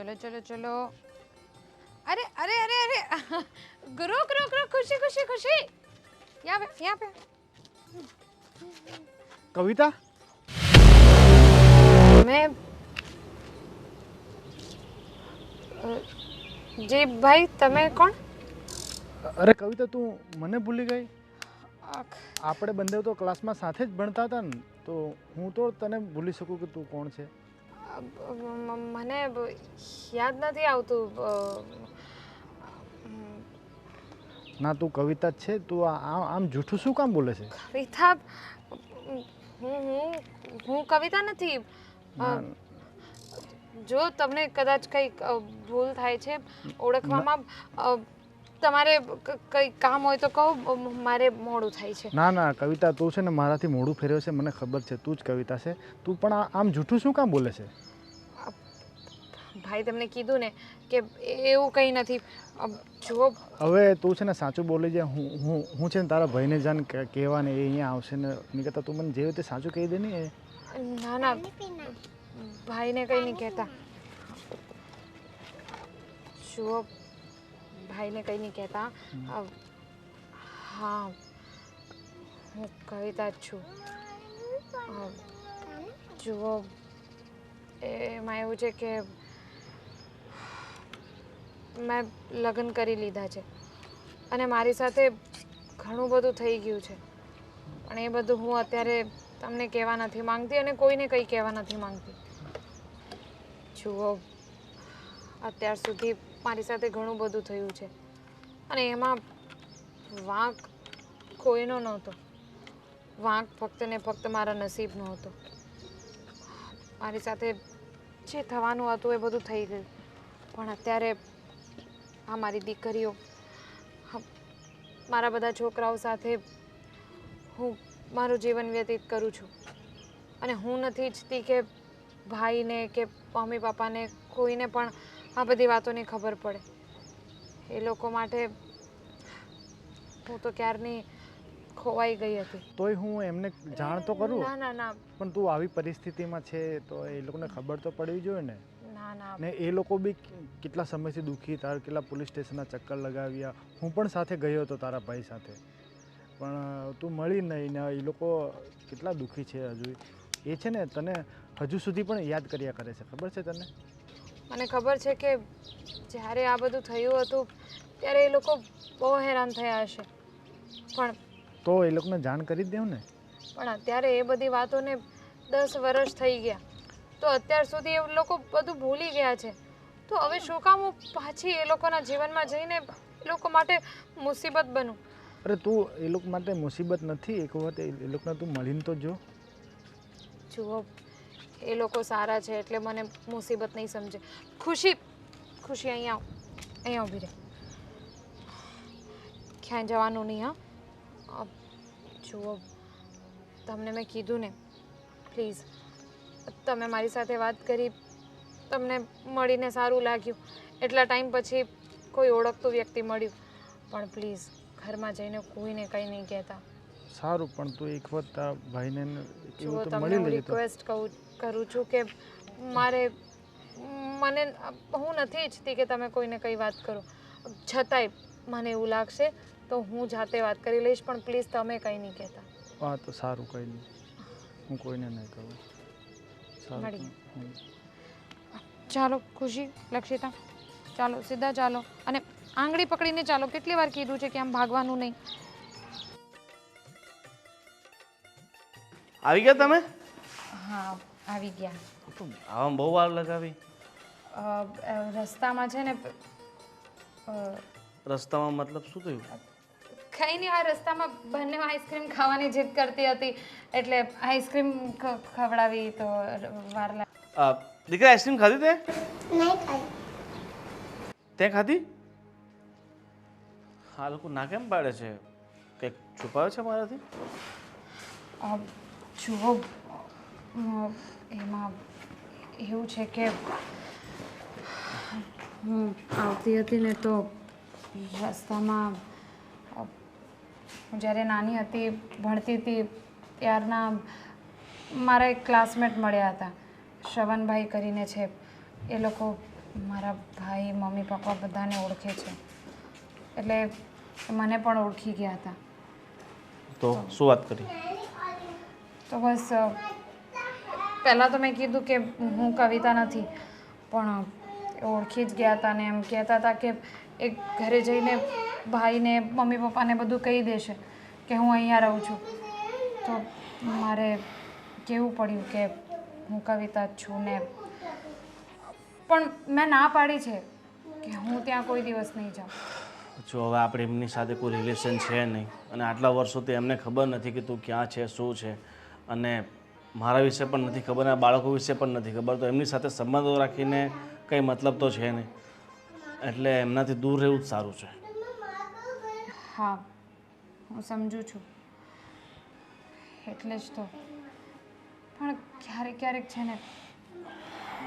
चलो चलो चलो। अरे अरे अरे अरे रुक रुक रुक, खुशी खुशी खुशी, यहाँ पे। कविता मैं जी भाई, તમે કોણ? અરે કવિતા તું મને ભૂલી ગઈ? આખ, આપણે બંને તો ક્લાસમાં સાથે જ ભણતા હતા ને, તો હું તો તને ભૂલી શકું કે તું કોણ છે? મને યાદ નથી આવતું. ના તું કવિતા જ છે. તું આમ જૂઠું શું કામ બોલે છે? કવિતા? હું કવિતા નથી. જો તમને કદાચ કંઈક ભૂલ થાય છે ઓળખવામાં, તમારે કંઈ કામ હોય તો કહો, મારે મોડું થાય છે. ના ના કવિતા, તું છે ને મારાથી મોઢું ફેરવે છે, મને ખબર છે તું જ કવિતા છે. તું પણ આમ જૂઠું શું કામ બોલે છે? ભાઈ તમને કીધું ને કે એવું કંઈ નથી. જો હવે તું છે ને સાચું બોલી જાય. હું છે ને તારા ભાઈને જાણ કહેવા ને એ અહીંયા આવશે ને, નહીં કહેતા તું મને જે રીતે સાચું કહી દે ને એ. ના ના, ભાઈને કંઈ નહીં કહેતા. જુઓ, ભાઈને કંઈ નહીં કહેતા. હા, હું કવિતા જ છું. જુઓ, એમાં એવું છે કે મેં લગ્ન કરી લીધા છે અને મારી સાથે ઘણું બધું થઈ ગયું છે, પણ એ બધું હું અત્યારે તમને કહેવા નથી માંગતી અને કોઈને કંઈ કહેવા નથી માંગતી. જુઓ, અત્યાર સુધી મારી સાથે ઘણું બધું થયું છે અને એમાં વાંક કોઈનો નહોતો. વાંક ફક્ત ને ફક્ત મારા નસીબનો હતો. મારી સાથે જે થવાનું હતું એ બધું થઈ ગયું, પણ અત્યારે આ મારી દીકરીઓ, મારા બધા છોકરાઓ સાથે હું મારું જીવન વ્યતીત કરું છું અને હું નથી ઈચ્છતી કે ભાઈને કે મમ્મી પપ્પાને કોઈને પણ આ બધી વાતોની ખબર પડે. એ લોકો માટે હું તો ક્યારની ખોવાઈ ગઈ હતી. તોય હું એમને જાણ તો કરું. ના ના ના. પણ તું આવી પરિસ્થિતિમાં છે તો એ લોકોને ખબર તો પડવી જોઈએ ને. ના ના. ને એ લોકો બી કેટલા સમયથી દુઃખી, તારા કેટલા પોલીસ સ્ટેશનના ચક્કર લગાવ્યા. હું પણ સાથે ગયો હતો તારા ભાઈ સાથે, પણ તું મળી નહીં ને એ લોકો કેટલા દુઃખી છે હજુ. એ છે ને તને હજુ સુધી પણ યાદ કર્યા કરે છે, ખબર છે તને? મને ખબર છે કે જ્યારે આ બધું થયું હતું ત્યારે એ લોકો બહુ હેરાન થયા હશે, પણ તો એ લોકોને જાણ કરી જ દેવું ને. પણ અત્યારે એ બધી વાતોને 10 વર્ષ થઈ ગયા, તો અત્યાર સુધી એ લોકો બધું ભૂલી ગયા છે. તો હવે શું કામ હું પાછી એ લોકોના જીવનમાં જઈને એ લોકો માટે મુસીબત બનું? અરે તું એ લોકો માટે મુસીબત નથી. એક વખત એ લોકોને તું મળીને તો જો. જુઓ, એ લોકો સારા છે એટલે મને મુસીબત નહીં સમજે. ખુશી, ખુશી અહીંયા આવ, અહીંયા ઊભી રહે. ક્યાંય જવાનું નહીં. હા, જુઓ, તમને મેં કીધું ને, પ્લીઝ તમે મારી સાથે વાત કરી, તમને મળીને સારું લાગ્યું, એટલા ટાઈમ પછી કોઈ ઓળખતું વ્યક્તિ મળ્યું, પણ પ્લીઝ ઘરમાં જઈને કોઈને કંઈ નહીં કહેતા. સારું, પણ તું એક વખત તારા ભાઈને જુઓ, એવું તો તમને મળી હું લેજે. તો રિક્વેસ્ટ કરું છું કે હું નથી ઈચ્છતી કે તમે કોઈને કંઈ વાત કરો. છતાંય મને એવું લાગશે તો હું જાતે વાત કરી લઈશ, પણ પ્લીઝ તમે કંઈ નહીં કહેતા. હા તો સારું, કંઈ નહીં, હું કોઈને નહીં કહું. મળીએ. ચાલો ખુશી, લક્ષિતા, ચાલો સીધા ચાલો અને આંગળી પકડીને ચાલો. કેટલી વાર કીધું છે કે આમ ભાગવાનું નહીં. આવી ગયા તમે? હા, આવી ગયા. આવામાં બહુ વાર લગાવી. રસ્તામાં છે ને, રસ્તામાં મતલબ શું થયું? કંઈ નહીં, આ રસ્તામાં બંને આઈસ્ક્રીમ ખાવાની જીદ કરતી હતી એટલે આઈસ્ક્રીમ ખવડાવી તો વાર લાગી. દીકરા આઈસ્ક્રીમ ખાધી તે? નહીં ખાઈ. તે ખાધી? આ લોકો ના કેમ પાડે છે? કંઈક છુપાવે છે મારાથી? જુઓ, એમાં એવું છે કે હું આવતી હતી ને તો રસ્તામાં હું જ્યારે નાની હતી, ભણતી હતી ત્યારના મારા એક ક્લાસમેટ મળ્યા હતા, શ્રવણભાઈ કરીને છે. એ લોકો મારા ભાઈ મમ્મી પપ્પા બધાને ઓળખે છે, એટલે મને પણ ઓળખી ગયા હતા. તો શું વાત કરી? તો બસ પહેલાં તો મેં કીધું કે હું કવિતા નથી, પણ એ ઓળખી જ ગયા હતા ને એમ કહેતા હતા કે એ ઘરે જઈને ભાઈને મમ્મી પપ્પાને બધું કહી દેશે કે હું અહીંયા રહું છું. તો મારે કહેવું પડ્યું કે હું કવિતા જ છું ને, પણ મેં ના પાડી છે કે હું ત્યાં કોઈ દિવસ નહીં જાઉં. જો હવે આપણે એમની સાથે કોઈ રિલેશન છે નહીં, અને આટલા વર્ષોથી એમને ખબર નથી કે તું ક્યાં છે, શું છે, અને મારા વિશે પણ નથી ખબર, અને બાળકો વિશે પણ નથી ખબર, તો એમની સાથે સંબંધો રાખીને કંઈ મતલબ તો છે નહીં. એટલે એમનાથી દૂર રહેવું જ સારું છે. હા, હું સમજુ છું, એટલે જ તો. પણ ક્યારેક ક્યારેક છે ને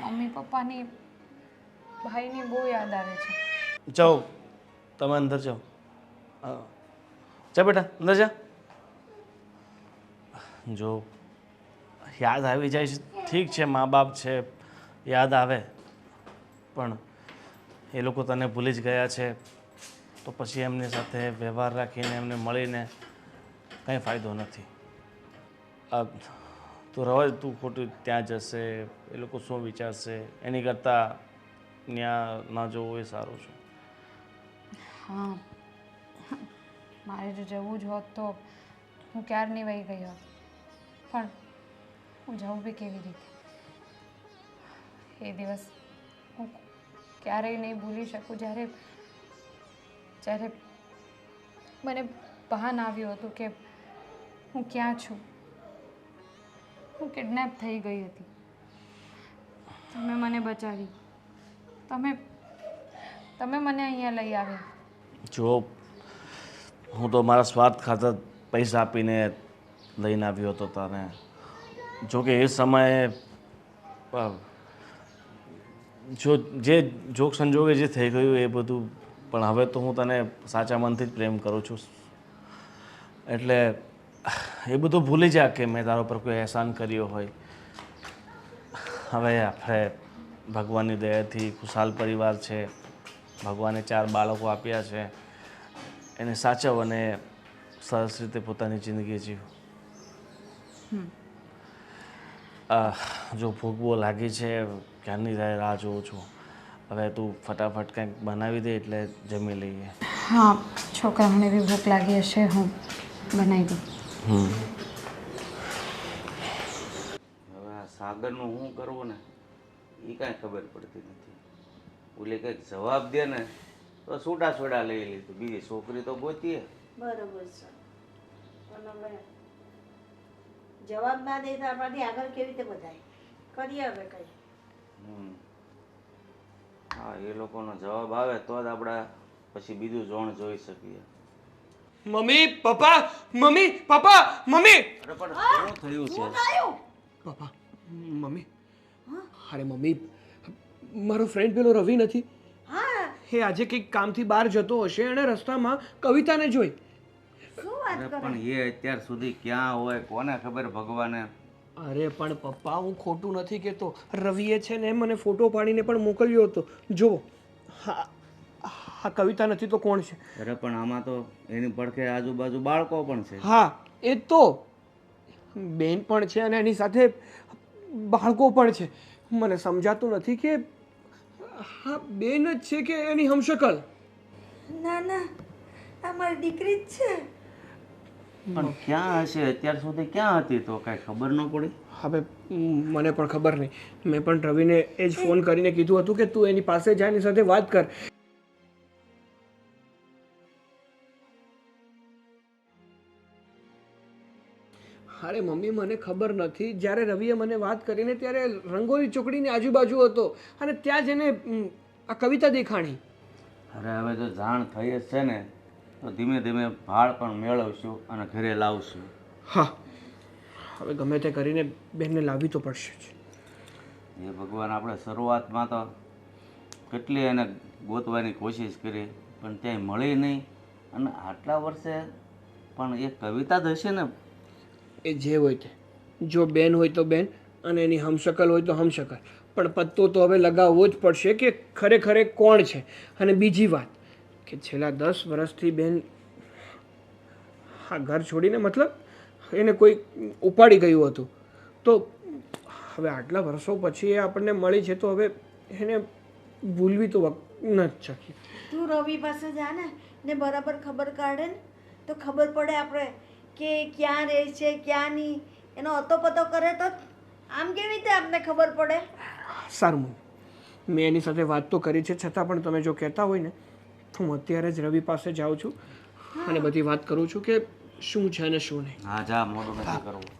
મમ્મી પપ્પાની ભાઈની બહુ યાદ આવે છે. જાઓ, તમે અંદર જાઓ. જા બેટા, અંદર જા. જો યાદ આવી જાય છે, ઠીક છે, મા બાપ છે, યાદ આવે, પણ એ લોકો તને ભૂલી જ ગયા છે, તો પછી એમની સાથે વ્યવહાર રાખીને એમને મળીને કંઈ ફાયદો નથી. તું રવા, તું ખોટું ત્યાં જશે, એ લોકો શું વિચારશે, એની કરતાં ત્યાં ના જવું એ સારું છે. હા, મારે જો જવું જ હોત તો હું ક્યારની વહી ગઈ હોત, પણ હું જવું બી કેવી રીતે? એ દિવસ હું ક્યારેય નહીં ભૂલી શકું જ્યારે જ્યારે મને ભાન આવ્યું હતું કે હું ક્યાં છું. હું કિડનેપ થઈ ગઈ હતી. તમે મને બચાવી, તમે મને અહીંયા લઈ આવ્યા. જો હું તો મારા સ્વાર્થ ખાતર પૈસા આપીને લઈને આવ્યો હતો તને. જો કે એ સમયે જે જોક સંજોગે જે થઈ ગયું એ બધું, પણ હવે તો હું તને સાચા મનથી જ પ્રેમ કરું છું. એટલે એ બધું ભૂલી જા કે મેં તારા પર કોઈ અહેસાન કર્યો હોય. હવે આપણે ભગવાનની દયાથી ખુશાલ પરિવાર છે, ભગવાને 4 બાળકો આપ્યા છે, એને સાચવ અને સરસ રીતે પોતાની જિંદગી જીવ. જો ભૂખ બહુ લાગી છે, ક્યારની રાહ જોઉં છું. હવે તું ફટાફટ કંઈક બનાવી દે એટલે જમી લઈએ. હા, છોકરાઓને બી ભૂખ લાગી હશે, હું બનાવી દઉં. હવે આ સાગરનું શું કરવું ને એ કાંઈ ખબર પડતી નથી. ઓલે કંઈક જવાબ દે ને તો છૂટા છોડા લઈ લીધું, બીજી છોકરી તો ગોતીએ. બરોબર છે. પણ હવે જવાબ ના દે તો આપણાથી આગળ કેવી રીતે બધાય કરીએ હવે કંઈ. હા, એ લોકોનો જવાબ આવે તો જ આપણે પછી બીજું જોણ જોઈ શકીએ. Mummy papa, mummy papa, mummy. અરે પણ શું થયું છે? પપ્પા, મમ્મી. અરે મમ્મી, મારો ફ્રેન્ડ પેલો રવિ નથી, હા, એ આજે કંઈક કામથી બહાર જતો હશે અને રસ્તામાં કવિતાને જોઈ. શું વાત અરે કરે? પણ એ અત્યાર સુધી ક્યાં હોય કોને ખબર ભગવાને. અરે પણ પપ્પા, હું ખોટું નથી કહેતો. રવિએ છે ને મને ફોટો પાડીને પણ મોકલ્યો હતો. જો હા, કવિતા નથી તો કોણ છે? અરે પણ આમાં તો એની પડખે આજુબાજુ બાળકો પણ છે. હા, એ તો બેન પણ છે અને એની સાથે બાળકો પણ છે. મને સમજાતું નથી કે હા બેન જ છે કે એની હમશકલ. ના ના, આ મારી દીકરી જ છે. પણ ક્યાં હશે? અત્યાર સુધી ક્યાં હતી તો કાંઈ ખબર ન પડી. હવે મને પણ ખબર નહીં. મેં પણ રવિને એ જ ફોન કરીને કીધું હતું કે તું એની પાસે જા, એની સાથે વાત કર. અરે મમ્મી, મને ખબર નથી. જ્યારે રવિએ મને વાત કરીને ત્યારે રંગોળી ચોકડીની આજુબાજુ હતો અને ત્યાં જ એને આ કવિતા દેખાણી. અરે હવે જો જાણ થઈ જ છે ને તો ધીમે ધીમે ભાળ પણ મેળવશું અને ઘરે લાવશું. હા, હવે ગમે તે કરીને બેનને લાવવી તો પડશે જ. એ ભગવાન, આપણે શરૂઆતમાં તો કેટલી એને ગોતવાની કોશિશ કરી પણ ક્યાંય મળી નહીં, અને આટલા વર્ષે પણ એ કવિતા જ હશે ને. એ જે હોય તે, જો બેન હોય તો બેન અને એની હમશકલ હોય તો હમશકલ, પણ પત્તો તો હવે લગાવવો જ પડશે કે ખરેખર એ કોણ છે. અને બીજી વાત કે છેલ્લા 10 વર્ષથી બેન આ ઘર છોડીને મતલબ એને કોઈ ઉપાડી ગયું હતું, તો હવે આટલા વર્ષો પછી એ આપણને મળી છે તો હવે એને ભૂલવી તો નથી શકી. તું રવિ પાસે જા ને બરાબર ખબર કાઢે ને તો ખબર પડે આપણે કે ક્યાં રહે છે ક્યાં નહીં. એનો અતોપતો કરે તો આમ કેવી રીતે આપને ખબર પડે? સારું મમ્મી, મેં એની સાથે વાત તો કરી છે, છતાં પણ તમે જો કહેતા હોય ને તો હું અત્યારે જ રવિ પાસે જાઉં છું અને બધી વાત કરું છું કે શું છે અને શું નહીં. હા જા, મોડું નથી કરવું.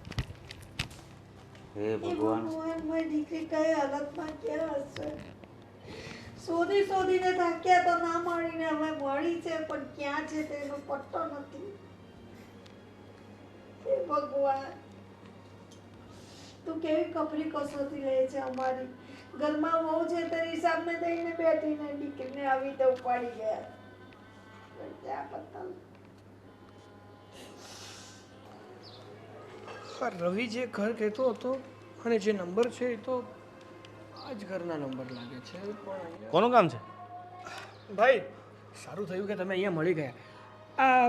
હે ભગવાન, મારી દીકરી કઈ હાલતમાં ક્યાં હશે? શોધીને થાક્યા તો ના મળીને હવે મળી છે પણ ક્યાં છે તેનો પત્તો નથી. હે ભગવાન, તું કેવી કપરી કસોટી લે છે અમારી. ઘરમાં વહુ છે તેની સામે જઈને બેઠીને દીકરીને આવી રીતે ઉપાડી ગયા. ત્યાં પત્તા હા, રવિ જે ઘર કહેતો હતો અને જે નંબર છે એ તો આ જ ઘરના નંબર લાગે છે. પણ કોનું કામ છે? ભાઈ સારું થયું કે તમે અહીંયા મળી ગયા. આ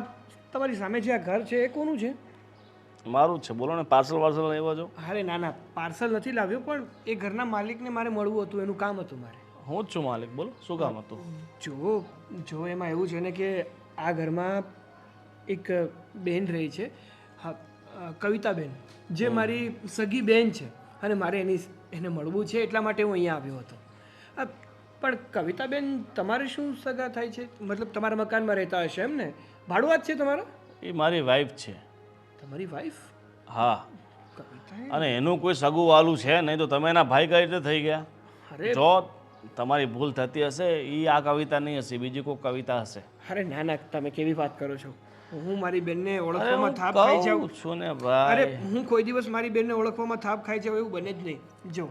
તમારી સામે જે આ ઘર છે એ કોનું છે? મારું જ છે. બોલો ને, પાર્સલ વાર્સલ લેવા જો. અરે ના ના, પાર્સલ નથી લાવ્યો, પણ એ ઘરના માલિકને મારે મળવું હતું, એનું કામ હતું મારે. હું જ છું માલિક. બોલો, શું કામ હતું? જો એમાં એવું છે ને કે આ ઘરમાં એક બેન રહી છે, હા, કવિતાબેન, જે મારી સગી બેન છે અને મારે એને મળવું છે એટલા માટે હું અહીંયા આવ્યો હતો. પણ કવિતાબેન તમારે શું સગા થાય છે? મતલબ તમારા મકાનમાં રહેતા હશે એમ ને? ભાડુઆત છે તમારા? એ મારી વાઈફ છે. તમારી વાઈફ? હા, કવિતા? અને એનું કોઈ સગું વાલું છે નહીં તો તમે એના ભાઈ કઈ રીતે થઈ ગયા? અરે જો તમારી ભૂલ થતી હશે, એ આ કવિતા નહીં હશે, બીજી કોઈ કવિતા હશે. અરે ના ના, તમે કેવી વાત કરો છો? હું મારી બેનને ઓળખવામાં થાપ ખાઈ જાઉં છું ને અરે ભાઈ. હું કોઈ દિવસ મારી બેનને ઓળખવામાં થાપ ખાઈ જાઉં એવું બને જ નહીં. જો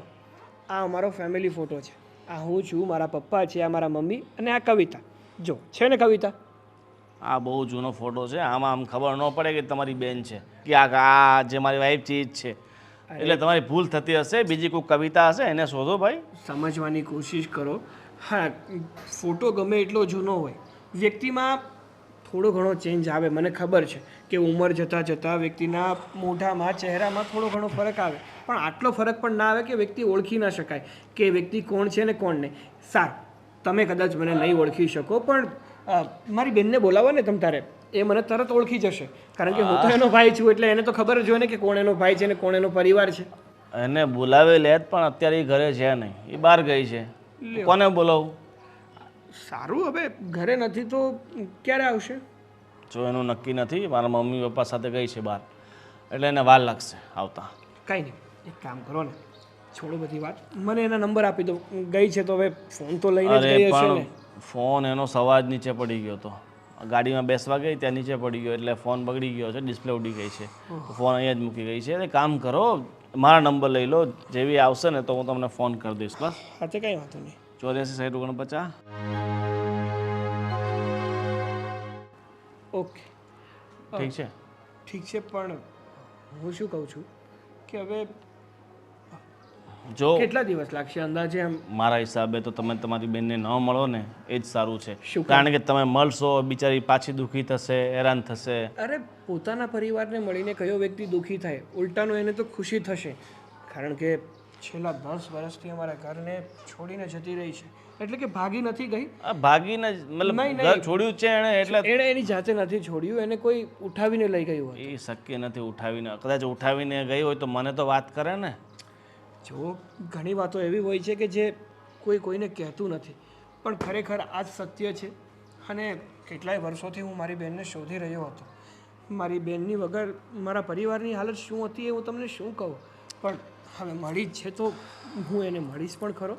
આ અમારો ફેમિલી ફોટો છે, આ હું છું, મારા પપ્પા છે, આ મારા મમ્મી અને આ કવિતા. જો છે ને કવિતા? આ બહુ જૂનો ફોટો છે. આમાં આમ ખબર ન પડે કે તમારી બેન છે કે આ જે મારી વાઈફ છે એ જ છે. એટલે તમારી ભૂલ થતી હશે, બીજી કોઈ કવિતા હશે, એને શોધો ભાઈ. સમજવાની કોશિશ કરો. હા, ફોટો ગમે એટલો જૂનો હોય, વ્યક્તિમાં થોડો ઘણો ચેન્જ આવે, મને ખબર છે કે ઉંમર જતાં જતાં વ્યક્તિના મોઢામાં, ચહેરામાં થોડો ઘણો ફરક આવે, પણ આટલો ફરક પણ ના આવે કે વ્યક્તિ ઓળખી ના શકાય કે વ્યક્તિ કોણ છે ને કોણ નહીં. સારું, તમે કદાચ મને નહીં ઓળખી શકો, પણ મારી બેનને બોલાવો ને તમ તારે, એ મને તરત ઓળખી જશે, કારણ કે હું તો એનો ભાઈ છું, એટલે એને તો ખબર જ હોય ને કે કોણ એનો ભાઈ છે ને કોણ એનો પરિવાર છે. એને બોલાવે લે પણ અત્યારે એ ઘરે છે નહીં, એ બહાર ગઈ છે. કોને બોલાવું? સારું, હવે ઘરે નથી તો ક્યારે આવશે? જો એનું નક્કી નથી, મારા મમ્મી પપ્પા સાથે ગઈ છે બહાર, એટલે એને વાર લાગશે આવતા. કાંઈ નહીં, એક કામ કરો ને, છોડો બધી વાત, મને એના નંબર આપી દો. ગઈ છે તો હવે ફોન તો લઈને જ અરે ગઈ હશે ને? પણ ફોન એનો સવાજ નીચે પડી ગયો હતો. ગાડીમાં બેસવા ગઈ ત્યાં નીચે પડી ગયો, એટલે ફોન બગડી ગયો છે, ડિસ્પ્લે ઉડી ગઈ છે, ફોન અહીંયા જ મૂકી ગઈ છે. એટલે કામ કરો, મારા નંબર લઈ લો, જેવી આવશે ને તો હું તમને ફોન કરી દઈશ. બસ. હા, તે કંઈ વાંધો નહીં. 84 60 49. ઓકે, ઠીક છે. ઠીક છે, પણ હું શું કહું છું કે હવે જો કેટલા દિવસ લાગશે અંદાજે? એમ મારા હિસાબે તો તમે તમારી બેનને ન મળો ને એ જ સારું છે. શું કામ? કારણ કે તમે મળશો, બિચારી પાછી દુઃખી થશે, હેરાન થશે. અરે પોતાના પરિવારને મળીને કયો વ્યક્તિ દુઃખી થાય? ઉલટાનો એને તો ખુશી થશે, કારણ કે છેલ્લા 10 વર્ષથી અમારા ઘરને છોડીને જતી રહી છે. એટલે કે ભાગી નથી ગઈ, આ ભાગીને જ મતલબ નહીં, ઘર છોડ્યું જ છે એણે, એટલે એણે એની જાતે નથી છોડ્યું, એને કોઈ ઉઠાવીને લઈ ગયું હતું. એ શક્ય નથી ઉઠાવીને. કદાચ ઉઠાવીને ગઈ હોય તો મને તો વાત કરે ને. જો ઘણી વાતો એવી હોય છે કે જે કોઈ કોઈને કહેતું નથી, પણ ખરેખર આ જ સત્ય છે. અને કેટલાય વર્ષોથી હું મારી બહેનને શોધી રહ્યો હતો. મારી બહેનની વગર મારા પરિવારની હાલત શું હતી એ હું તમને શું કહું, પણ હવે મળી જ છે તો હું એને મળીશ પણ ખરો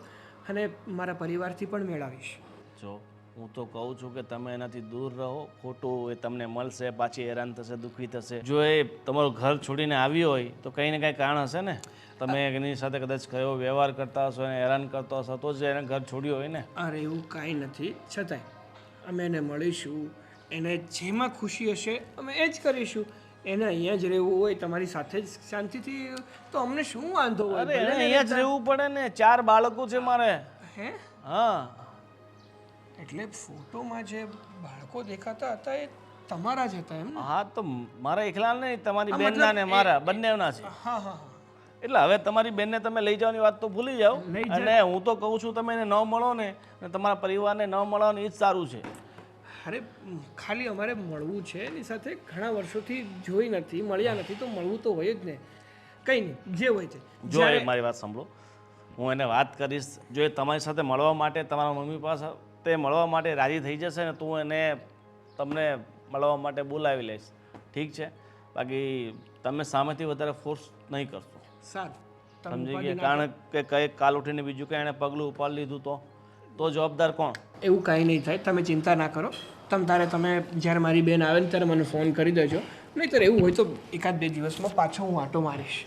અને મારા પરિવારથી પણ મેળવીશ. જો હું તો કહું છું કે તમે એનાથી દૂર રહો. ખોટું એ તમને મળશે, પાછી હેરાન થશે, દુઃખી થશે. જો એ તમારું ઘર છોડીને આવી હોય તો કંઈ ને કંઈ કારણ હશે ને. તમે એની સાથે કદાચ કયો વ્યવહાર કરતા હશો, એને હેરાન કરતા હશો તો જ એને ઘર છોડ્યું હોય ને. અરે એવું કાંઈ નથી, છતાંય અમે એને મળીશું, એને જેમાં ખુશી હશે અમે એ જ કરીશું. એને અહીંયા જ રહેવું હોય તમારી સાથે જ શાંતિથી તો અમને શું વાંધો હોય અરે એને અહીંયા જ રહેવું પડે ને, 4 બાળકો છે મારે. હે હા, એટલે ફોટોમાં જે બાળકો દેખાતા હતા એ તમારા જ હતા એમ ને? હા તો મારા એકલા નહીં, તમારી બેનના ને મારા બંનેના છે. હા હા હા એટલે હવે તમારી બેનને તમે લઈ જવાની વાત તો ભૂલી જાઓ. લઈ જા- અને હું તો કહું છું તમે એને ન મળો ને અને તમારા પરિવારને ન મળો ને એ જ સારું છે. અરે ખાલી અમારે મળવું છે એની સાથે ઘણા વર્ષોથી જોઈ નથી મળ્યા નથી તો મળવું તો હોય જ ને. કંઈ નહીં જે હોય છે. જો એ મારી વાત સાંભળો, હું એને વાત કરીશ, જો એ તમારી સાથે મળવા માટે તમારા મમ્મી પાસે તે મળવા માટે રાજી થઈ જશે ને તો હું એને તમને મળવા માટે બોલાવી લઈશ, ઠીક છે? બાકી તમે સામેથી વધારે ફોર્સ નહીં કરશો, સારું તમે સમજી ઉપાધિ ગયા? ના કારણ કે કંઈક કાલ ઉઠીને બીજું કંઈ એણે પગલું ઉપાડી લીધું તો જવાબદાર કોણ? કરો. એવું કાંઈ નહીં થાય તમે ચિંતા ના કરો. તમે જ્યારે મારી બેન આવે ને ત્યારે મને ફોન કરી દેજો. નહીંતર એવું હોય તો 1-2 દિવસમાં પાછો હું આંટો મારીશ.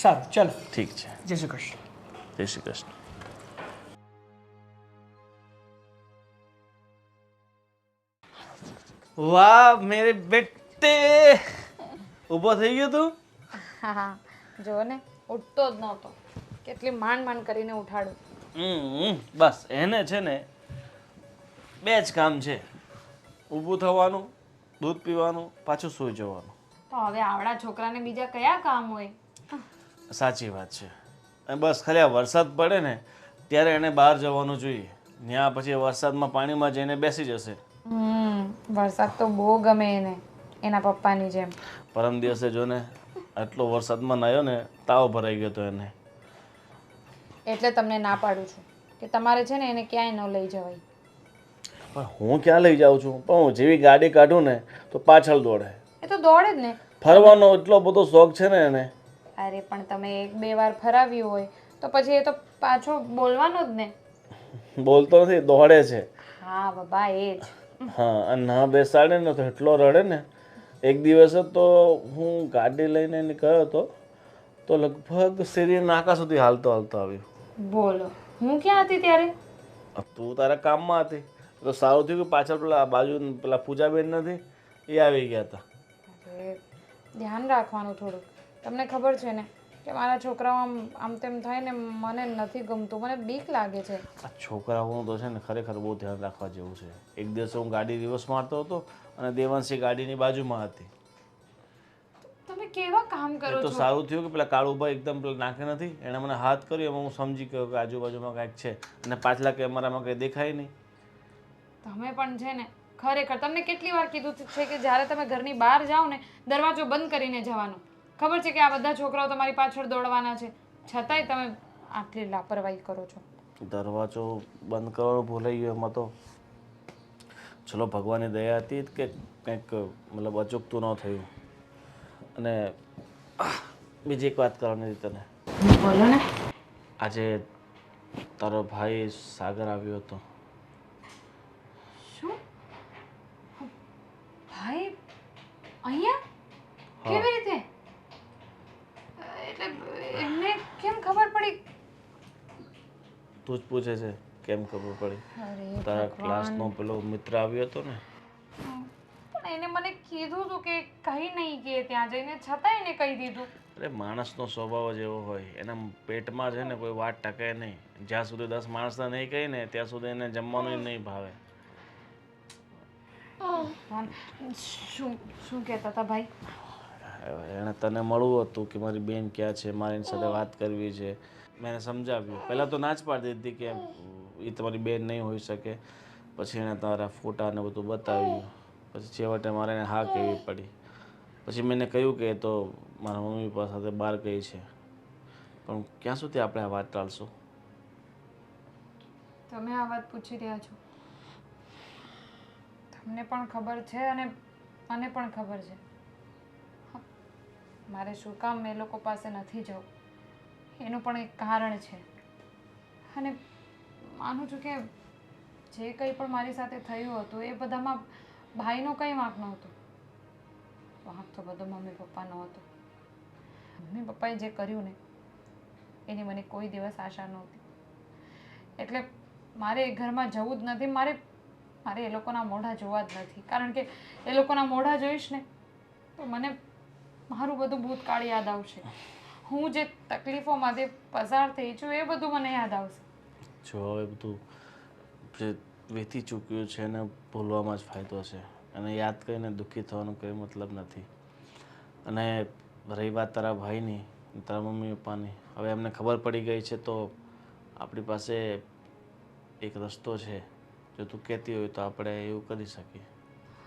સારું ચાલો, ઠીક છે. જય શ્રી કૃષ્ણ. જય શ્રી કૃષ્ણ. વાહ મેરે બેટે, ઊભો થઈ ગયો તું? હા હા, જો ને ઉઠતો જ નહોતો, કેટલી માંડ કરીને ઉઠાડું. બસ એને છે ને 2 જ કામ છે, ઊભું થવાનું, દૂધ પીવાનું, પાછું સૂઈ જવાનું. તો હવે આવડા છોકરાને બીજા કયા કામ હોય? સાચી વાત છે. અને બસ ખાલી આ વરસાદ પડે ને ત્યારે એને બહાર જવાનું જોઈએ, ત્યાં પછી વરસાદમાં પાણીમાં જઈને બેસી જશે. વરસાદ તો બહુ ગમે એને, એના પપ્પાની જેમ. પરમ દિવસે જો ને આટલો વરસાદમાં નાહ્યો ને તાવ ભરાઈ ગયો તો એને. એટલે તમને ના પાડું છું કે તમારે છે ને એને ક્યાંય ન લઈ જવાય. પણ હું ક્યાં લઈ જાઉં છું? પણ હું જેવી ગાડી કાઢું ને તો પાછળ દોડે. એ તો દોડે જ ને. ફરવાનો એટલો બધો શોખ છે ને એને. અરે પણ તમે 1-2 વાર ફરાવ્યું હોય તો પછી એ તો પાછો બોલવાનો જ ને. બોલતો નથી, દોડે છે. હા બાબા, એ જ. હા, અને ના બેસાડે ને તો એટલો રડે ને. એક દિવસે તો હું ગાડી લઈને નીકળ્યો હતો તો લગભગ સીડી નાકા સુધી હાલતો આવ્યો. બોલો, હું ક્યાં હતી ત્યારે? તું તારા કામમાં હતી તો સારું થયું કે પાછળ પેલા પૂજાબેન નથી એ આવી ગયા હતા. અરે ધ્યાન રાખવાનું થોડું. તમને ખબર છે ને કે મારા છોકરાઓ આમ તેમ થાય ને મને નથી ગમતું, મને બીક લાગે છે. આ છોકરાઓનું તો છે ને ખરેખર બહુ ધ્યાન રાખવા જેવું છે. એક દિવસે હું ગાડી રિવર્સ મારતો હતો અને દેવાંશી ગાડીની બાજુમાં હતી. તમે કેવા કામ કરો એ તો છો? સારું થયું કે પેલા કાળુભાઈ એકદમ પેલા નાખે નથી, એણે મને હાથ કર્યો, એમાં હું સમજી ગયો કે આજુબાજુમાં કાંઈક છે અને પાછલા કેમેરામાં કંઈ દેખાય નહીં. તમે પણ છે ને ખરેખર, તમને કેટલી વાર કીધું છે કે જ્યારે તમે ઘરની બહાર જાઓ ને દરવાજો બંધ કરીને જવાનું. ખબર છે કે આ બધા છોકરાઓ તમારી પાછળ દોડવાના છે, છતાંય તમે આટલી લાપરવાહી કરો છો. દરવાજો બંધ કરવાનું ભૂલાઈ ગયો એમાં તો. ચલો ભગવાનની દયા હતી કે કંઈક મતલબ અચૂકતું ન થયું. અને બીજી એક વાત કરવાની હતી તને. બોલો ને. આજે તારો ભાઈ સાગર આવ્યો હતો. શું? ભાઈ અહીંયા? કેવી રીતે? એટલે એમને કેમ ખબર પડી? તું જ પૂછે છે કેમ ખબર પડી? અરે તારા ક્લાસનો પેલો મિત્ર આવ્યો હતો ને. પણ એને મને કીધું હતું કે કઈ નહીં કે ત્યાં જઈને, છતાં એને કહી દીધું. અરે માણસનો સ્વભાવ જ એવો હોય, એના પેટમાં છે ને કોઈ વાત ટકે નહીં. જ્યાં સુધી 10 માણસને નહીં કહી ને ત્યાં સુધી એને જમવાનું નહીં ભાવે. શું શું કહેતા હતા ભાઈ? એણે તને મળવું હતું કે મારી બેન ક્યાં છે, મારે એની સાથે વાત કરવી છે. મેં એને સમજાવ્યું. પહેલાં તો ના જ પાડતી હતી કે એ તમારી બેન નહીં હોઈ શકે. પછી એણે તારા ફોટા ને બધું બતાવ્યું. પછી છેવટે મારે એને હા કહેવી પડી. પછી મેં એને કહ્યું કે એ તો મારા મમ્મી પપ્પા સાથે બહાર ગઈ છે. પણ ક્યાં સુધી આપણે આ વાત ટાળશું? તમે આ વાત પૂછી રહ્યા છો? તમને પણ ખબર છે અને મને પણ ખબર છે. મારે શું કામ એ લોકો પાસે નથી જવું એનું પણ એક કારણ છે. અને માનું છું કે જે કંઈ પણ મારી સાથે થયું હતું એ બધામાં ભાઈનો કંઈ વાંક નહોતો. વાંક તો બધો મમ્મી પપ્પાનો હતો. મમ્મી પપ્પાએ જે કર્યું ને એની મને કોઈ દિવસ આશા નહોતી. એટલે મારે એ ઘરમાં જવું જ નથી. મારે એ લોકોના મોઢા જોવા જ નથી. કારણ કે એ લોકોના મોઢા જોઈશ ને તો મને મારું બધું ભૂતકાળ યાદ આવશે. હું જે તકલીફોમાંથી પસાર થઈ છું એ બધું મને યાદ આવશે. જો હવે બધું જે વીતી ચૂક્યું છે એને ભૂલવામાં જ ફાયદો છે, અને યાદ કરીને દુઃખી થવાનો કોઈ મતલબ નથી. અને રહી વાત તારા ભાઈની, તારા મમ્મી પપ્પાની, હવે એમને ખબર પડી ગઈ છે તો આપણી પાસે એક રસ્તો છે. જો તું કહેતી હોય તો આપણે એવું કરી શકીએ.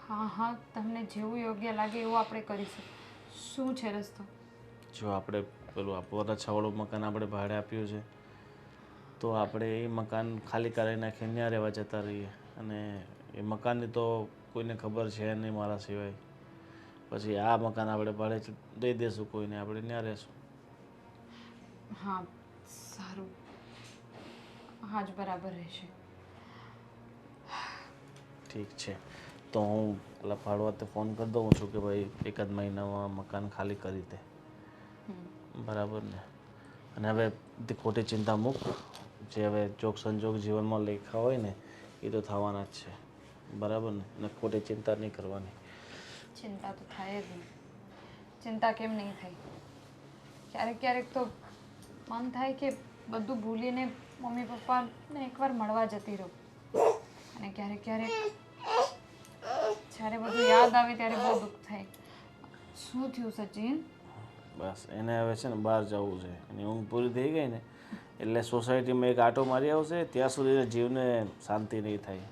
હા હા, તમને જેવું યોગ્ય લાગે એવું આપણે કરીશું. શું છે રસ્તો? જો આપણે પેલું આપવાના છવાળું મકાન આપણે ભાડે આપ્યું છે, તો આપણે એ મકાન ખાલી કરી નાખીને ત્યાં રહેવા જતા રહીએ. અને એ મકાનની તો કોઈને ખબર છે નહીં મારા સિવાય. પછી આ મકાન આપણે ભાડે દઈ દઈશું કોઈને, આપણે ત્યાં રહેશું. હા સારું, હા જ બરાબર રહેશે. ઠીક છે, તો હું પેલા ભાડુઆતે ફોન કરી દઉં છું કે ભાઈ એકાદ મહિનામાં મકાન ખાલી કરી દે. બરાબર ને? અને હવે તે ખોટી ચિંતા મૂક. જે હવે જોગ સંજોગ જીવનમાં લેખા હોય ને એ તો થવાના જ છે. બરાબર ને? અને ખોટી ચિંતા નહીં કરવાની. ચિંતા તો થાય જ નહીં. ચિંતા કેમ નહીં થાય? ક્યારેક ક્યારેક તો મન થાય કે બધું ભૂલીને મમ્મી પપ્પાને એકવાર મળવા જતી રહું. અને ક્યારેક ક્યારેક જ્યારે બધું યાદ આવે ત્યારે બહુ દુઃખ થાય. શું થયું સચિન? બસ એને હવે છે ને બહાર જવું છે. એની ઊંઘ પૂરી થઈ ગઈ ને એટલે સોસાયટીમાં એક આંટો મારી આવશે, ત્યાં સુધી જીવને શાંતિ નહીં થાય.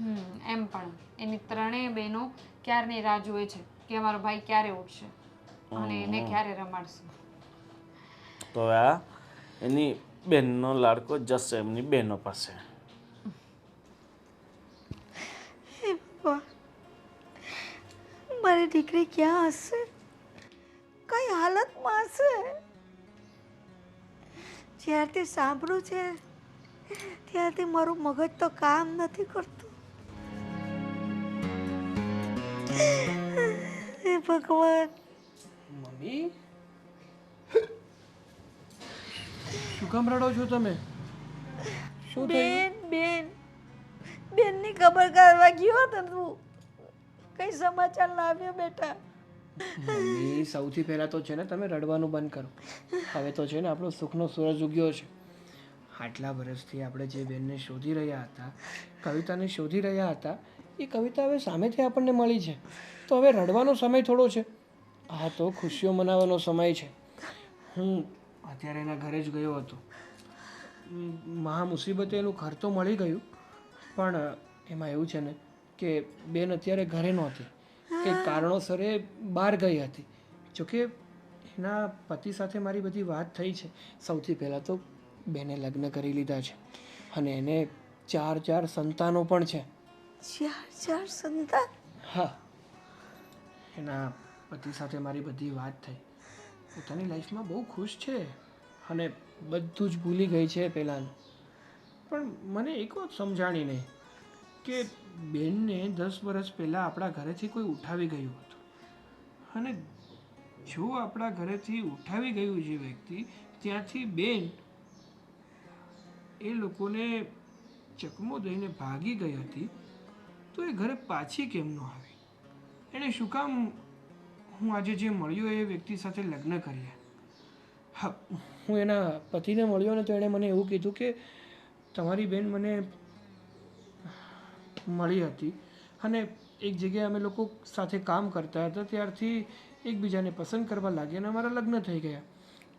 એમ પણ એની ત્રણેય બહેનો ક્યારની રાહ જુએ છે કે અમારો ભાઈ ક્યારે ઉઠશે અને એને ક્યારે રમાડશે. તો હવે આ એની બહેનનો લાડકો જશે એમની બહેનો પાસે. હે ભગવાન, મારી દીકરી ક્યાં હશે? કઈ હાલતમાં હશે? જ્યારથી સાંભળ્યું છે ત્યારથી મારું મગજ તો કામ નથી કરતું. હે ભગવાન. મમ્મી, શું કામ રડો છો તમે? શું થયું? બેન બેનની ખબર કાઢવા ગયો હતો તું. કઈ સમાચાર લાવ્યો બેટા? મમ્મી, સૌથી પહેલાં તો છે ને તમે રડવાનું બંધ કરો. હવે તો છે ને આપણો સુખનો સૂરજ ઉગ્યો છે. આટલા વર્ષથી આપણે જે બેનને શોધી રહ્યા હતા, કવિતાને શોધી રહ્યા હતા, એ કવિતા હવે સામેથી આપણને મળી છે. તો હવે રડવાનો સમય થોડો છે. આ તો ખુશીઓ મનાવવાનો સમય છે. હું અત્યારે એના ઘરે જ ગયો હતો. મહા મુસીબતે એનું ઘર તો મળી ગયું, પણ એમાં એવું છે ને કે બેન અત્યારે ઘરે નહોતી. કંઈક કારણોસર એ બહાર ગઈ હતી. જોકે એના પતિ સાથે મારી બધી વાત થઈ છે. સૌથી પહેલાં તો બેને લગ્ન કરી લીધા છે અને એને 4 સંતાનો પણ છે. 4 સંતાન? હા, એના પતિ સાથે મારી બધી વાત થઈ. પોતાની લાઈફમાં બહુ ખુશ છે અને બધું જ ભૂલી ગઈ છે પહેલાંનું. પણ મને એક વાત સમજાણી નહીં કે બેનને 10 વર્ષ પહેલાં આપણા ઘરેથી કોઈ ઉઠાવી ગયું હતું, અને જો આપણા ઘરેથી ઉઠાવી ગયું જે વ્યક્તિ, ત્યાંથી બેન એ લોકોને ચકમો દઈને ભાગી ગઈ હતી, તો એ ઘરે પાછી કેમ ન આવી? એણે શું કામ હું આજે જે મળ્યો એ વ્યક્તિ સાથે લગ્ન કર્યા? હા, હું એના પતિને મળ્યો ને તો એણે મને એવું કીધું કે તમારી બેન મને મળી હતી અને એક જગ્યાએ અમે લોકો સાથે કામ કરતા હતા, ત્યારથી એકબીજાને પસંદ કરવા લાગ્યા અને અમારા લગ્ન થઈ ગયા.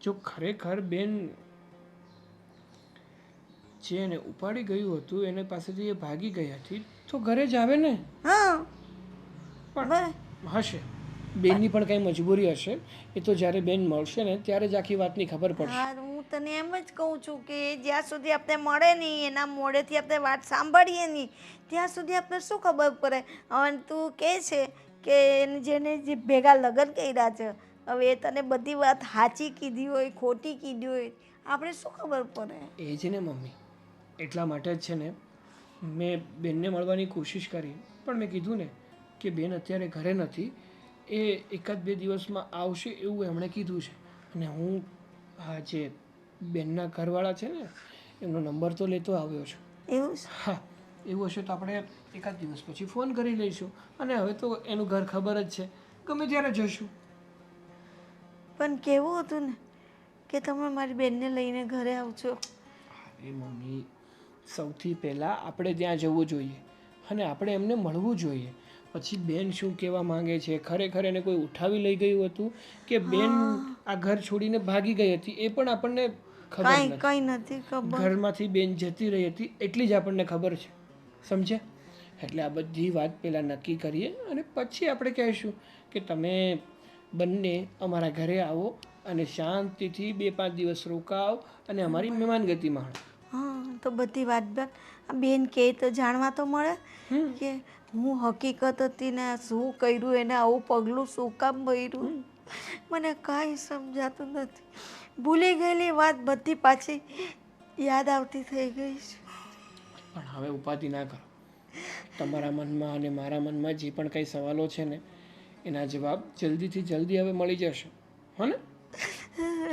જો ખરેખર બેન જે એને ઉપાડી ગયું હતું એને પાસેથી એ ભાગી ગઈ હતી તો ઘરે જ આવે ને. હા પણ હશે, બેનની પણ કંઈ મજબૂરી હશે. એ તો જ્યારે બેન મળશે ને ત્યારે જ આખી વાતની ખબર પડશે. હા, હું તને એમ જ કહું છું કે જ્યાં સુધી આપણે મળે નહીં, એના મોઢેથી આપણે વાત સાંભળીએ નહીં, ત્યાં સુધી આપણે શું ખબર પડે? હવે તું કહે છે કે જેને જે ભેગા લગ્ન કર્યા છે, હવે એ તને બધી વાત સાચી કીધી હોય ખોટી કીધી હોય, આપણે શું ખબર પડે? એ જ ને મમ્મી, એટલા માટે જ છે ને મેં બેનને મળવાની કોશિશ કરી, પણ મેં કીધું ને કે બેન અત્યારે ઘરે નથી, એ 1-2 દિવસમાં આવશે એવું એમણે કીધું છે. અને હું આ જે બેનના ઘરવાળા છે ને એમનો નંબર તો લેતો આવ્યો છું. એવું છે? હા, એવું હશે તો આપણે 1 દિવસ પછી ફોન કરી લઈશું. અને હવે તો એનું ઘર ખબર જ છે, ગમે ત્યારે જઈશું. પણ કેવું હતું ને કે તમે મારી બેનને લઈને ઘરે આવજો. એ મમ્મી, સૌથી પહેલાં આપણે ત્યાં જવું જોઈએ અને આપણે એમને મળવું જોઈએ. પછી બેન શું કહેવા માંગે છે, ખરેખર એને કોઈ ઉઠાવી લઈ ગયું હતું કે બેન આ ઘર છોડીને ભાગી ગઈ હતી, એ પણ આપણને ખબર નથી. કંઈ નથી ખબર. ઘરમાંથી બેન જતી રહી હતી એટલી જ આપણને ખબર છે, સમજ્યા? એટલે આ બધી વાત પહેલાં નક્કી કરીએ અને પછી આપણે કહીશું કે તમે બંને અમારા ઘરે આવો અને શાંતિથી 2-5 દિવસ રોકાવ અને અમારી મહેમાનગતિ માણો. હા, તો બધી વાત આ બેન કહે તો જાણવા તો મળે કે હું હકીકત હતી ને શું કર્યું, એને આવું પગલું શું કામ ભર્યું. મને કાંઈ સમજાતું નથી. ભૂલી ગયેલી વાત બધી પાછી યાદ આવતી થઈ ગઈ છે. પણ હવે ઉપાધિ ના કરો. તમારા મનમાં અને મારા મનમાં જે પણ કંઈ સવાલો છે ને એના જવાબ જલ્દીથી જલ્દી હવે મળી જશે, હો ને?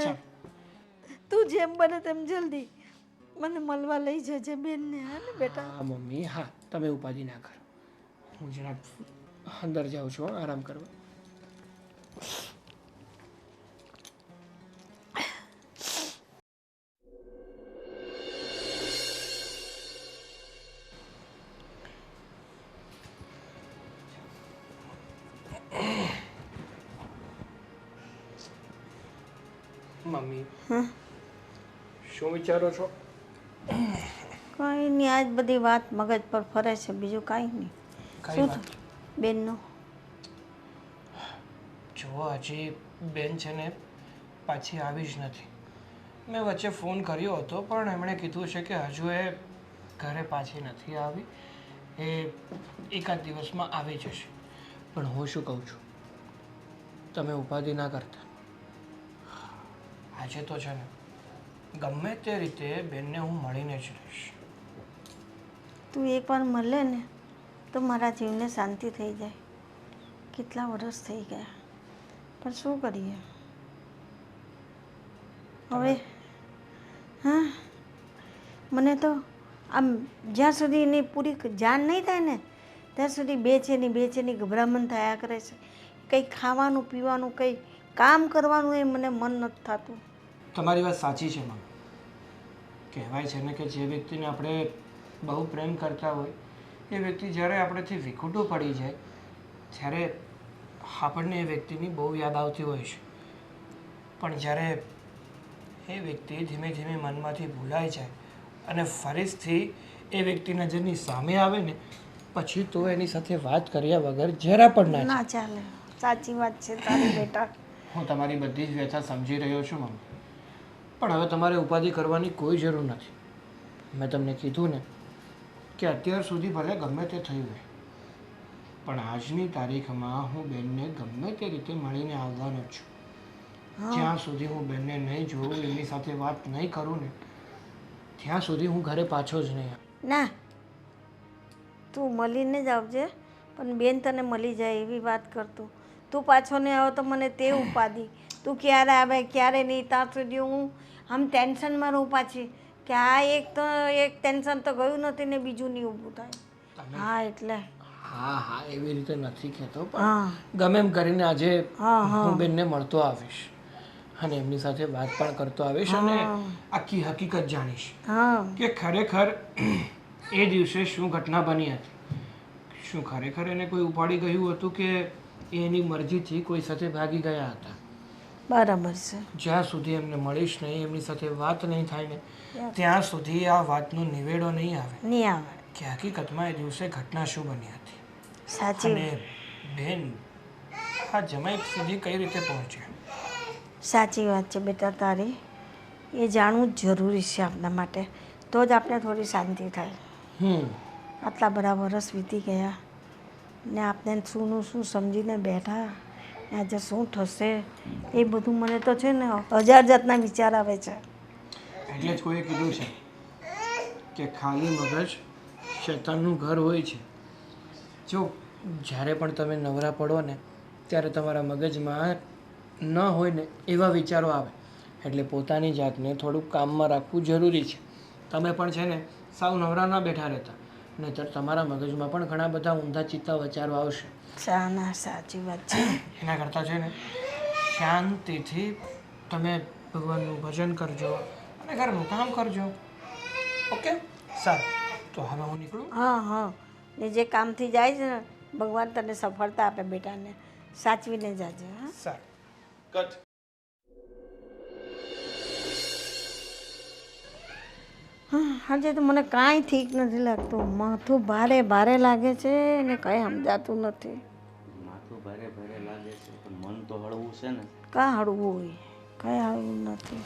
ચાલો. તું જેમ બને તેમ જલ્દી મને મળવા લઈ જજે બેનને, હા ને બેટા? હા મમ્મી, હા, તમે ઉપાધિ ના કરો. હું જરાક અંદર જાઉં છું આરામ કરવા. મમ્મી, શું વિચારો છો? કંઈ નહીં, આજ બધી વાત મગજ પર ફરે છે, બીજું કાંઈ નહીં. કઈ શું વાત? બેનનું? જો હજી બેન છે ને પાછી આવી જ નથી. મેં વચ્ચે ફોન કર્યો હતો પણ એમણે કીધું છે કે હજુ એ ઘરે પાછી નથી આવી, એ એકાદ દિવસમાં આવી જશે. પણ હું શું કહું છું, તમે ઉપાધિ ના કરતા. આજે તો છે ને ગમે તે રીતે બેનને હું મળીને જ રહીશ. તું એકવાર મળે ને તો મારા જીવને શાંતિ થઈ જાય. કેટલા વર્ષ થઈ ગયા, પણ શું કરીએ હવે? હા, મને તો આમ જ્યાં સુધી એની પૂરી જાન નહીં થાય ને ત્યાં સુધી બેચેની ગભરામણ થયા કરે છે. કંઈ ખાવાનું પીવાનું, કંઈ કામ કરવાનું એ મને મન નથી થતું. તમારી વાત સાચી છે મમ્મી. કહેવાય છે ને કે જે વ્યક્તિને આપણે બહુ પ્રેમ કરતા હોય એ વ્યક્તિ જ્યારે આપણેથી વિખૂટું પડી જાય ત્યારે આપણને એ વ્યક્તિની બહુ યાદ આવતી હોય છે. પણ જ્યારે એ વ્યક્તિ ધીમે ધીમે મનમાંથી ભૂલાઈ જાય અને ફરીથી એ વ્યક્તિ નજરની સામે આવે ને પછી તો એની સાથે વાત કર્યા વગર જરા પણ ના ચાલે. સાચી વાત છે તારી બેટા. હું તમારી બધી જ વ્યથા સમજી રહ્યો છું મમ્મી, પણ હવે તમારે ઉપાધિ કરવાની કોઈ જરૂર નથી. મેં તમને કીધું ને કે અત્યાર સુધી ભલે ગમે તે થયું હોય પણ આજની તારીખમાં હું બેનને ગમે તે રીતે મળીને આવવાનો જ છું. જ્યાં સુધી હું બેનને નહીં જોઉં, એમની સાથે વાત નહીં કરું ને ત્યાં સુધી હું ઘરે પાછો જ નહીં આવું. ના, તું મળીને જ આવજે, પણ બેન તને મળી જાય એવી વાત કરતું. તું પાછો નહીં આવો તો મને તે ઉપાધિ. તું ક્યારે આવે ક્યારે નહીં, ત્યાં સુધી હું આમ ટેન્શનમાં રહું પાછી કે આ એક ટેન્શન તો ગયું નથી ને બીજું નહીં ઊભું થાય. હા એટલે હા, એવી રીતે નથી કહેતો, પણ ગમે એમ કરીને આજે હું બેનને મળતો આવીશ અને એમની સાથે વાત પણ કરતો આવીશ અને આખી હકીકત જાણીશ કે ખરેખર એ દિવસે શું ઘટના બની હતી. શું ખરેખર એને કોઈ ઉપાડી ગયું હતું કે એ એની મરજીથી કોઈ સાથે ભાગી ગયા હતા? બરાબર છે. જ્યાં સુધી એમને મળીશ નહીં, એમની સાથે વાત નહીં થાય ને ત્યાં સુધી આ વાતનો નિવેડો નહીં આવે કે હકીકતમાં એ દિવસે ઘટના શું બની હતી. સાચી. અને બેન આ જમાઈ સુધી કઈ રીતે પહોંચ્યા? સાચી વાત છે બેટા તારી. એ જાણવું જ જરૂરી છે આપણા માટે, તો જ આપણે થોડી શાંતિ થાય. આટલા બધા વર્ષ વીતી ગયા ને આપણે શુંનું શું સમજીને બેઠા, આજે શું થશે એ બધું મને તો છે ને 1000 જાતના વિચાર આવે છે. એટલે જ કોઈએ કીધું છે કે ખાલી મગજ શૈતાનનું ઘર હોય છે. જો જ્યારે પણ તમે નવરા પડો ને ત્યારે તમારા મગજમાં ન હોય ને એવા વિચારો આવે, એટલે પોતાની જાતને થોડુંક કામમાં રાખવું જરૂરી છે. તમે પણ છે ને સાવ નવરા ના બેઠા રહેતા, નહીંતર તમારા મગજમાં પણ ઘણા બધા ઊંધા ચિત્તા વિચારો આવશે. સાચી વાત છે. એના કરતાં છે ને શાંતિથી તમે ભગવાનનું ભજન કરજો અને ઘરનું કામ કરજો. ઓકે સારું, તો હવે હું નીકળું. હા હા, ને જે કામથી જાય છે ને ભગવાન તને સફળતા આપે બેટાને. સાચવીને જાજે. હા સારું. કટ. આજે તો મને કાંઈ ઠીક નથી લાગતું. માથું ભારે ભારે લાગે છે ને કંઈ સમજાતું નથી. માથું ભારે ભારે લાગે છે પણ મન તો હળવું છે ને. કાં હળવું હોય? કંઈ હળવું નથી.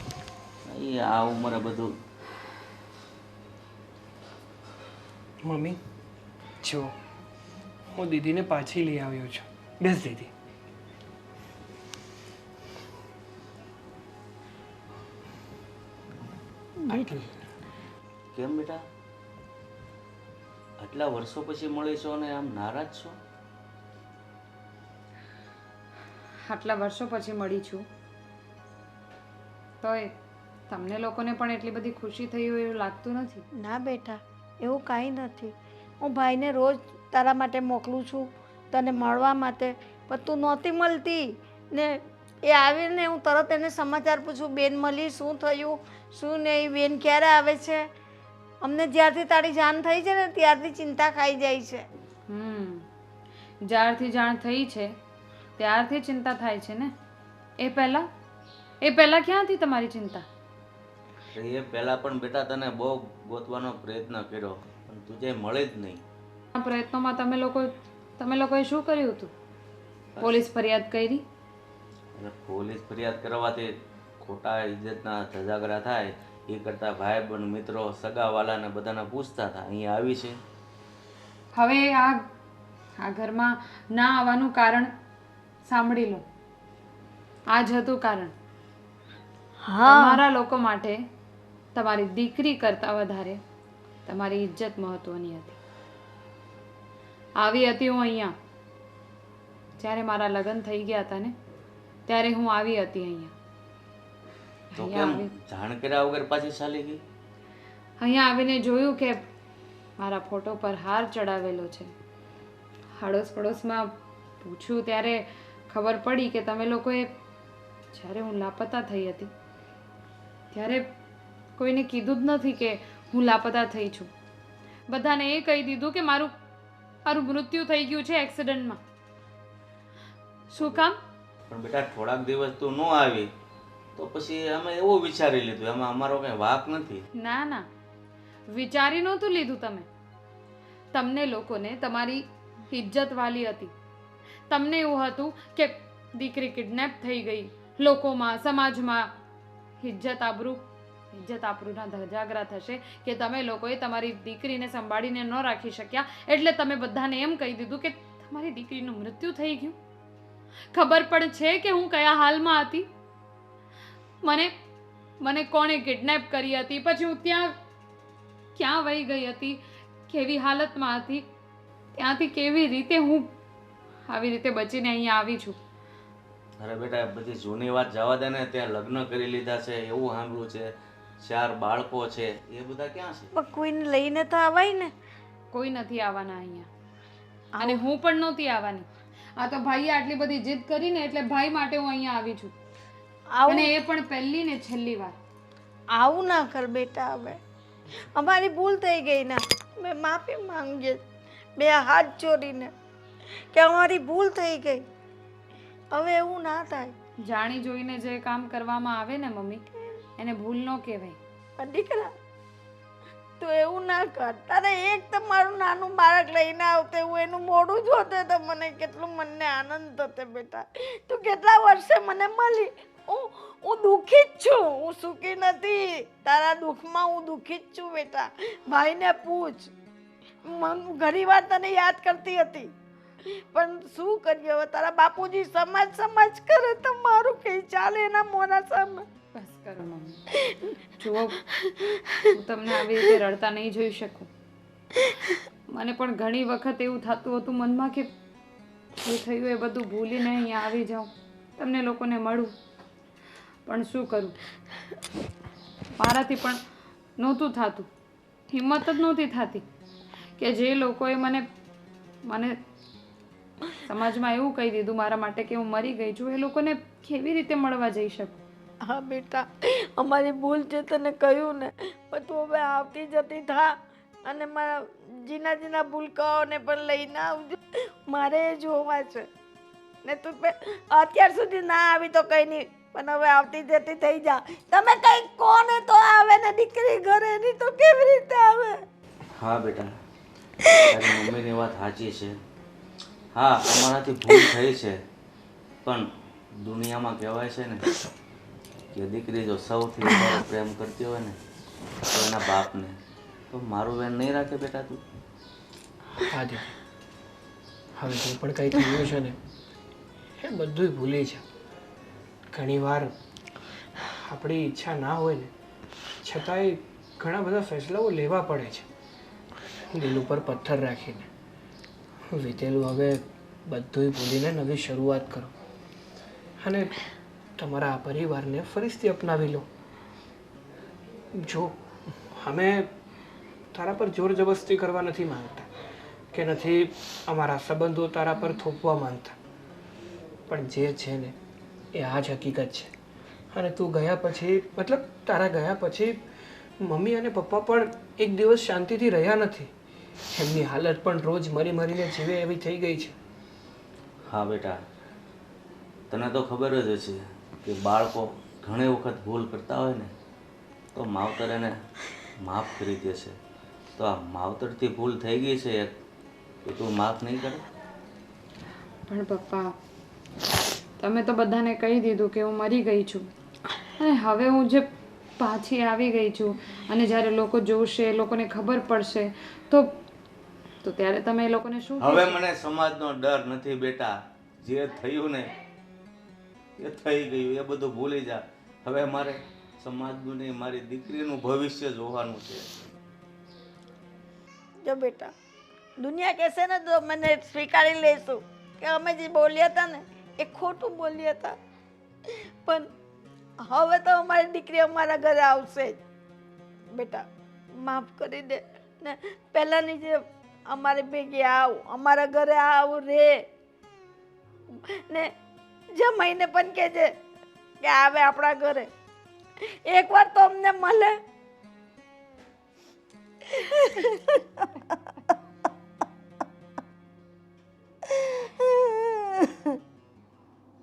એ આ ઉંમરે બધું. મમ્મી જો, હું દીદીને પાછી લઈ આવ્યો છું. બેસ દીદી. કેમ બેટા, આટલા વર્ષો પછી મળે છો અને આમ નારાજ છો? આટલા વર્ષો પછી મળી છું તોય તમને લોકોને પણ એટલી બધી ખુશી થઈ હોય એવું લાગતું નથી. ના બેટા, એવું કાંઈ નથી. હું ભાઈને રોજ તારા માટે મોકલું છું, તને મળવા માટે, પણ તું નહોતી મળતી ને. એ આવીને હું તરત એને સમાચાર પૂછું, બેન મળી, શું થયું, શું નહીં, બેન ક્યારે આવે છે. અમને જ્યારથી તારી જાણ થઈ છે ને ત્યારથી ચિંતા ખાઈ જાય છે. જ્યારથી જાણ થઈ છે ત્યારથી ચિંતા થાય છે ને. એ પહેલા ક્યાં હતી તમારી ચિંતા? એ પહેલા પણ બેટા તને બહુ ગોતવાનો પ્રયત્ન કર્યો પણ તું જે મળે જ નહીં. આ પ્રયત્નોમાં તમે લોકોએ શું કર્યું હતું? પોલીસ ફરિયાદ કરી? અને પોલીસ ફરિયાદ કરવાથી ખોટા ઇજ્જતના ધજાગરા થાય એ કરતાં ભાઈ બંધ મિત્રો સગાવાલાને બધાને પૂછતા હતા. અહીંયા આવી છે. હવે આ ઘરમાં ના આવવાનું કારણ સાંભળી લો. આ જ હતું કારણ. તમારા લોકો માટે તમારી દીકરી કરતાં વધારે તમારી ઇજ્જત મહત્વની હતી. આવી હતી હું અહીંયા. જ્યારે મારા લગ્ન થઈ ગયા હતા ને ત્યારે હું આવી હતી અહીંયા. તો કેમ જાણ કર્યા વગર પાછી ચાલી ગઈ? અહીંયા આવીને જોયું કે મારા ફોટો પર હાર ચડાવેલો છે. આડોશ પડોશમાં પૂછ્યું ત્યારે ખબર પડી કે તમે લોકોએ જ્યારે હું લાપતા થઈ હતી ત્યારે કોઈને કીધું જ નથી કે હું લાપતા થઈ છું. બધાને એ કહી દીધું કે મારું મૃત્યુ થઈ ગયું છે એક્સિડન્ટમાં. શું કામ? પણ બેટા થોડાક દિવસ તું ન આવી તો પછી અમે એવું વિચારી લીધું, એમાં અમારો કઈ વાંક નથી. ના, વિચારી નહોતું લીધું તમે. તમને લોકોને તમારી ઇજ્જત વાલી હતી. તમને એવું હતું કે દીકરી કિડનેપ થઈ ગઈ, લોકોમાં સમાજમાં ઇજ્જત આબરૂના ધજાગરા થશે કે તમે લોકોએ તમારી દીકરીને સંભાળીને ન રાખી શક્યા એટલે તમે બધાને એમ કહી દીધું કે તમારી દીકરીનું મૃત્યુ થઈ ગયું. ખબર પણ છે કે હું કયા હાલમાં હતી. મને કોણે કિડનેપ કરી હતી, પછી હું ક્યાં વહી ગઈ હતી, કેવી હાલતમાં હતી, ત્યાંથી કેવી રીતે હું આવી રીતે બચીને અહીંયા આવી છું. અરે બેટા બધી જૂની વાત જવા દે ને. ત્યાં લગ્ન કરી લીધા છે એવું સાંભળ્યું છે, 4 બાળકો છે, એ બધા ક્યાં છે? પણ કોઈને લઈને તો આવાય ને. કોઈ નથી આવવાના અહીંયા અને હું પણ નહોતી આવવાની. આ તો ભાઈએ આટલી બધી જીદ કરીને એટલે ભાઈ માટે હું અહીંયા આવી છું. અને એ પણ પહેલી ને છેલ્લી વાર. આવું ના કર બેટા. હવે અમારી ભૂલ થઈ ગઈ ને, મેં માફી માંગીએ 2 હાથ જોડીને કે અમારી ભૂલ થઈ ગઈ. હવે એવું ના થાય. જાણી જોઈને જે કામ કરવામાં આવે ને મમ્મી એને ભૂલ ન કહેવાય. પણ દીકરા તું એવું ના કર. તારે એક તો મારું નાનું બાળક લઈને આવતે, હું એનું મોઢું જોતે તો મને કેટલું મનને આનંદ થતો બેટા. તું કેટલા વર્ષે મને મળી. હું દુઃખી જ છું, હું સુખી નથી. તારા દુઃખમાં હું દુઃખી જ છું બેટા. ભાઈને પૂછ. ઘણી વાર તને યાદ કરતી હતી પણ શું કરીએ હવે. તારા બાપુજી સમાજ કરે તો મારું કઈ ચાલે એના મોના સામે. બસ કરો મમ્મી. જુઓ, હું તમને આવી રીતે રડતા નહીં જોઈ શકું. મને પણ ઘણી વખત એવું થતું હતું મનમાં કે જે થયું એ બધું ભૂલીને અહીંયા આવી જાઉં, તમને લોકોને મળું. પણ શું કરું, મારાથી પણ નહોતું થતું. હિંમત જ નહોતી થતી કે જે લોકોએ મને સમાજમાં એવું કહી દીધું મારા માટે કે હું મરી ગઈ છું, એ લોકોને કેવી રીતે મળવા જઈ શકું? હા બેટા, અમારી ભૂલ છે તને કહ્યું ને, પણ તું હવે આવતી જતી થા અને મારા જીના જીના ભૂલકાઓને પણ લઈને આવજો, મારે એ જોવા છે. ને તું અત્યાર સુધી ના આવી તો કઈ નહીં, પણ હવે આવતી જતી થઈ જા. તમે કઈ કોને તો આવે ને દીકરી ઘરે ની તો કેવી રીતે આવે? હા બેટા, તારી મમ્મીની વાત સાચી છે. હા, અમારાથી ભૂલ થઈ છે, પણ દુનિયામાં કહેવાય છે ને કે દીકરી જો સૌથી વધારે પ્રેમ કરતી હોય ને તો એના બાપને. તો મારું વેન નહીં રાખે બેટા તું? હા દીદી, હવે જે પણ કંઈ થયું છે ને એ બધુંય ભૂલી છે. ઘણીવાર આપણી ઈચ્છા ના હોય ને છતાંય ઘણા બધા ફેસલાઓ લેવા પડે છે, દિલ ઉપર પથ્થર રાખીને. વીતેલું હવે બધુંય ભૂલીને નવી શરૂઆત કરો અને તમારા આ પરિવારને ફરીથી અપનાવી લો. જો અમે તારા પર જોર જબરદસ્તી કરવા નથી માંગતા કે નથી અમારા સંબંધો તારા પર થોપવા માંગતા, પણ જે છે ને એ આ જ હકીકત છે. અને તું ગયા પછી, મતલબ તારા ગયા પછી મમ્મી અને પપ્પા પણ એક દિવસ શાંતિથી રહ્યા નથી. એમની હાલત પણ રોજ મરી મરીને જીવે એવી થઈ ગઈ છે. હા બેટા, તને તો ખબર જ હશે કે બાળકો ઘણી વખત ભૂલ કરતા હોય ને તો માવતર એને માફ કરી દે છે. તો આ માવતરથી ભૂલ થઈ ગઈ છે એક, તો તું માફ નહીં કરે? પણ પપ્પા, તમે તો બધાને કહી દીધું કે હું મરી ગઈ છું, અને હવે હું જે પાછી આવી ગઈ છું અને જ્યારે લોકો જોશે, એ લોકોને ખબર પડશે તો ત્યારે તમે એ લોકોને શું હવે કહેશો? મને સમાજનો ડર નથી બેટા. જે થયું ને એ થઈ ગયું, એ બધું ભૂલી જા. હવે મારે સમાજનું નહીં, મારી દીકરીનું ભવિષ્ય જોવાનું છે. જો બેટા, દુનિયા કહેશે ને તો મને સ્વીકારી લઈશું કે અમે જે બોલ્યા હતા ને એ ખોટું બોલ્યા હતા, પણ હવે તો અમારી દીકરી અમારા ઘરે આવશે જ. બેટા માફ કરી દે ને, પહેલાંની જે અમારી ભેગી આવ, અમારા ઘરે આવ રે ને જમાઈને પણ કહેજે કે આવે આપણા ઘરે, એકવાર તો અમને મળે.